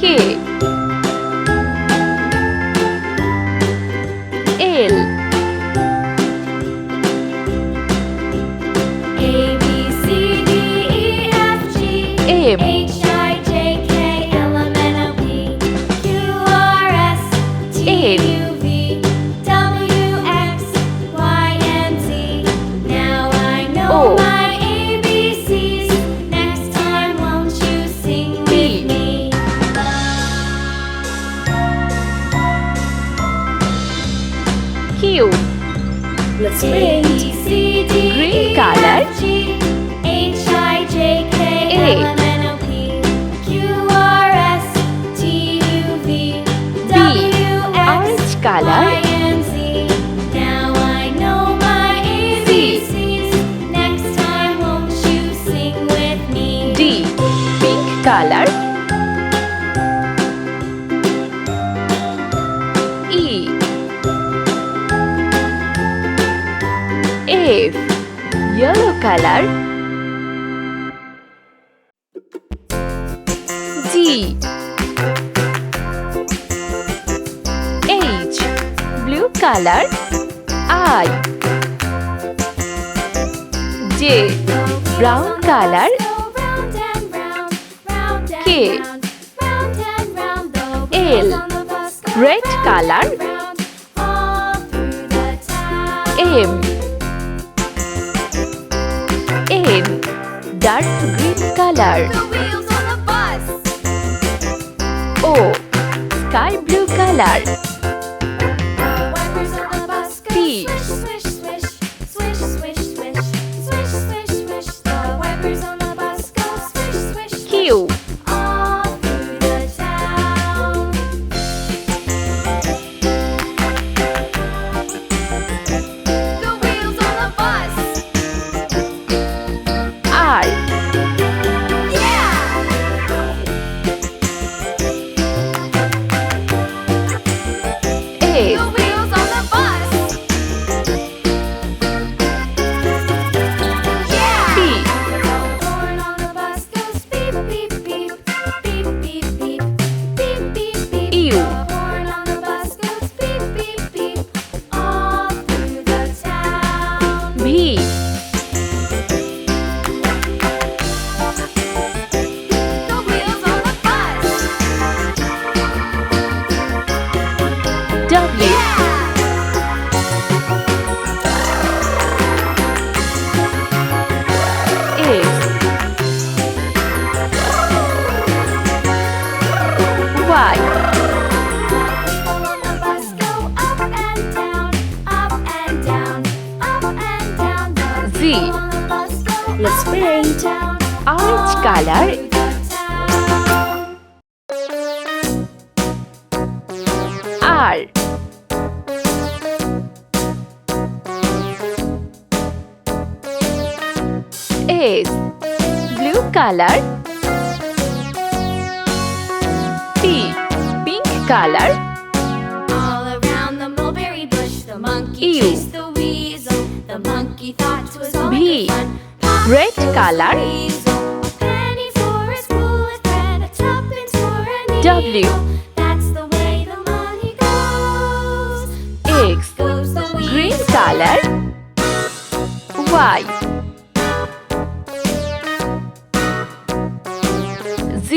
K L A B C D E F G M H I J K L M N O P Q R S T U V W X Y and Z. Now I know O my ABCs. Next time, won't you sing with me? Q Let's A B C D Green E color. F G H I J K L M N O P Q R S T U V W Orange X color. Y and Z. Now I know my ABCs. Next time, won't you sing with me? D Pink color E F Yellow color G H Blue color I J Brown color K L Red color M N Dark green color O Sky blue color P Q R S T U V W X Y Z Let's paint Orange color R S Blue color T Pink color all around the mulberry bush. The monkey Ew. chased the weasel. The monkey thought it was all V. fun. Pop Red goes the color. weasel. A penny for a spool of thread, a tuppence for a W. needle. That's the way the money goes. X Goes the weasel. Green color Y Z